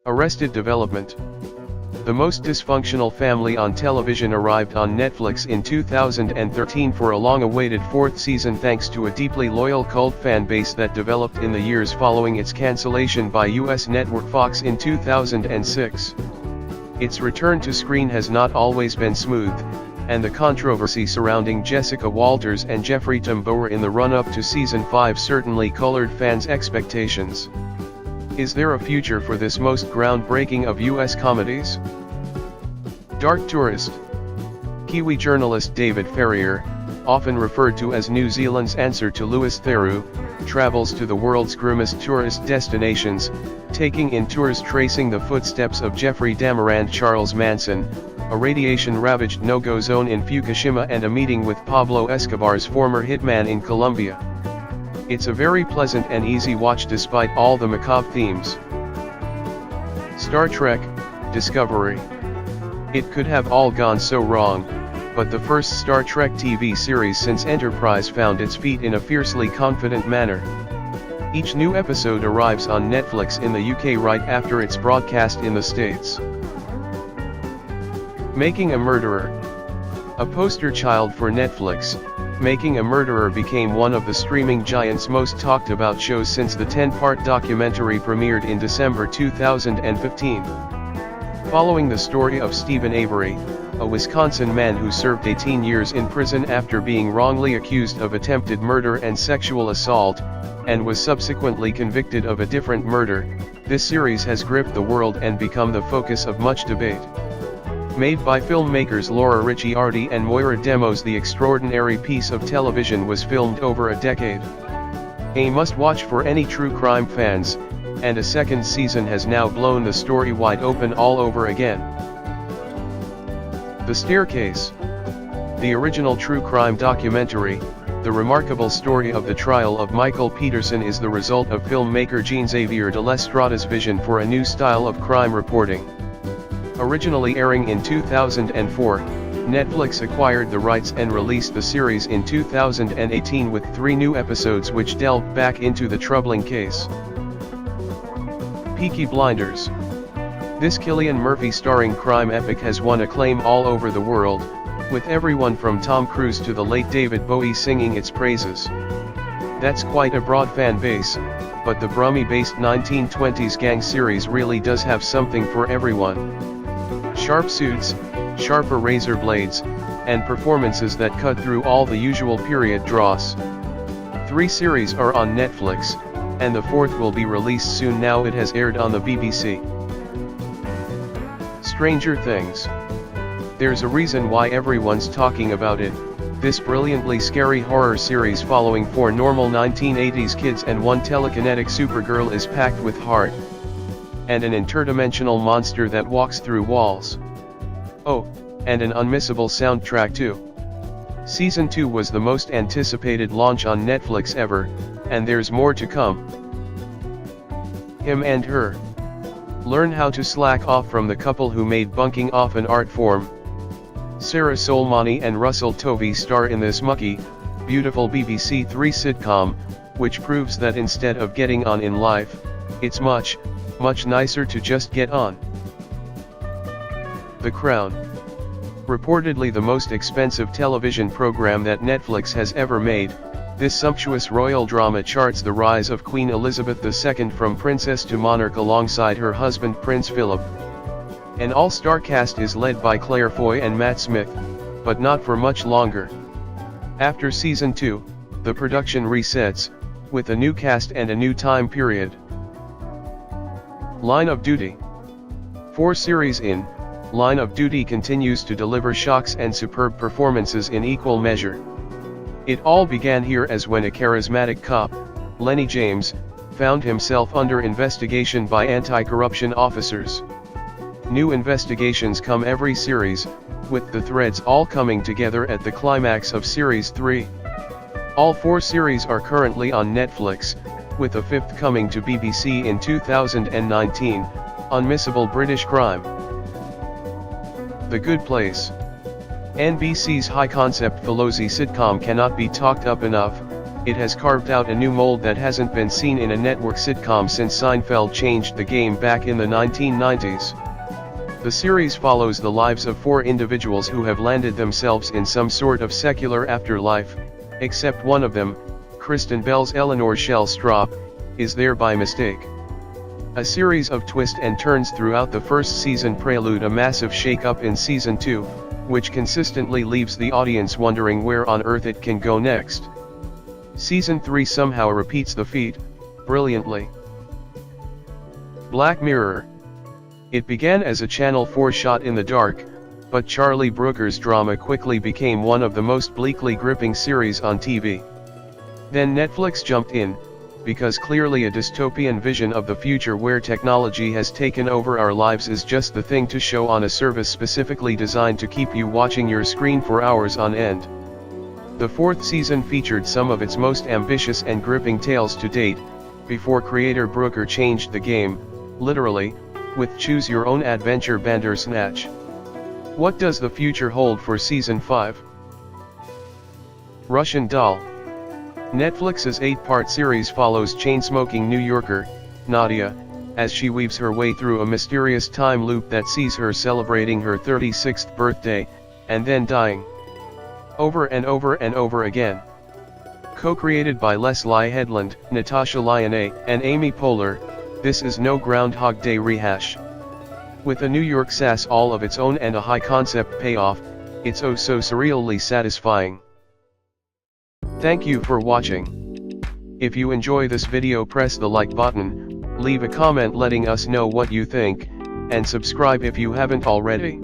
Arrested Development. The most dysfunctional family on television arrived on Netflix in 2013 for a long-awaited fourth season thanks to a deeply loyal cult fan base that developed in the years following its cancellation by US network Fox in 2006. Its return to screen has not always been smooth, and the controversy surrounding Jessica Walters and Jeffrey Tambor in the run-up to Season 5 certainly colored fans' expectations. Is there a future for this most groundbreaking of US comedies? Dark Tourist. Kiwi journalist David Ferrier, often referred to as New Zealand's answer to Louis Theroux, travels to the world's grimmest tourist destinations, taking in tours tracing the footsteps of Jeffrey Dahmer and Charles Manson, a radiation-ravaged no-go zone in Fukushima, and a meeting with Pablo Escobar's former hitman in Colombia. It's a very pleasant and easy watch despite all the macabre themes. Star Trek: Discovery. It could have all gone so wrong, but the first Star Trek TV series since Enterprise found its feet in a fiercely confident manner. Each new episode arrives on Netflix in the UK right after its broadcast in the States. Making a Murderer. A poster child for Netflix, Making a Murderer became one of the streaming giant's most talked about shows since the 10-part documentary premiered in December 2015. Following the story of Stephen Avery, a Wisconsin man who served 18 years in prison after being wrongly accused of attempted murder and sexual assault, and was subsequently convicted of a different murder, this series has gripped the world and become the focus of much debate. Made by filmmakers Laura Ricciardi and Moira Demos, the extraordinary piece of television was filmed over a decade. A must-watch for any true crime fans, and a second season has now blown the story wide open all over again. The Staircase. The original true crime documentary, the remarkable story of the trial of Michael Peterson, is the result of filmmaker Jean-Xavier de Lestrada's vision for a new style of crime reporting. Originally airing in 2004, Netflix acquired the rights and released the series in 2018 with 3 new episodes which delved back into the troubling case. Peaky Blinders. This Cillian Murphy starring crime epic has won acclaim all over the world, with everyone from Tom Cruise to the late David Bowie singing its praises. That's quite a broad fan base, but the Brummie-based 1920s gang series really does have something for everyone. Sharp suits, sharper razor blades, and performances that cut through all the usual period dross. 3 series are on Netflix, and the 4th will be released soon now it has aired on the BBC. Stranger Things. There's a reason why everyone's talking about it. This brilliantly scary horror series following 4 normal 1980s kids and 1 telekinetic Supergirl is packed with heart. And an interdimensional monster that walks through walls. Oh, and an unmissable soundtrack too. Season 2 was the most anticipated launch on Netflix ever, and there's more to come. Him and Her. Learn how to slack off from the couple who made bunking off an art form. Sarah Solmani and Russell Tovey star in this mucky, beautiful BBC 3 sitcom, which proves that instead of getting on in life, it's much nicer to just get on. The Crown. Reportedly the most expensive television program that Netflix has ever made, this sumptuous royal drama charts the rise of Queen Elizabeth II from princess to monarch alongside her husband Prince Philip. An all-star cast is led by Claire Foy and Matt Smith, but not for much longer. After Season 2, the production resets, with a new cast and a new time period. Line of Duty. 4 series in, Line of Duty continues to deliver shocks and superb performances in equal measure. It all began here as when a charismatic cop, Lenny James, found himself under investigation by anti-corruption officers. New investigations come every series, with the threads all coming together at the climax of Series 3. All 4 series are currently on Netflix, with a 5th coming to BBC in 2019, Unmissable British Crime. The Good Place. NBC's high-concept Pelosi sitcom cannot be talked up enough, it has carved out a new mold that hasn't been seen in a network sitcom since Seinfeld changed the game back in the 1990s. The series follows the lives of 4 individuals who have landed themselves in some sort of secular afterlife, except one of them, Kristen Bell's Eleanor Shellstrop, is there by mistake. A series of twists and turns throughout the first season prelude a massive shake-up in season 2, which consistently leaves the audience wondering where on earth it can go next. Season 3 somehow repeats the feat, brilliantly. Black Mirror. It began as a Channel 4 shot in the dark, but Charlie Brooker's drama quickly became one of the most bleakly gripping series on TV. Then Netflix jumped in, because clearly a dystopian vision of the future where technology has taken over our lives is just the thing to show on a service specifically designed to keep you watching your screen for hours on end. The 4th season featured some of its most ambitious and gripping tales to date, before creator Brooker changed the game, literally, with Choose Your Own Adventure Bandersnatch. What does the future hold for Season 5? Russian Doll. Netflix's 8-part series follows chain-smoking New Yorker, Nadia, as she weaves her way through a mysterious time loop that sees her celebrating her 36th birthday, and then dying. Over and over and over again. Co-created by Leslie Headland, Natasha Lyonne, and Amy Poehler, this is no Groundhog Day rehash. With a New York sass all of its own and a high-concept payoff, it's oh so surreally satisfying. Thank you for watching. If you enjoy this video, press the like button, leave a comment letting us know what you think, and subscribe if you haven't already.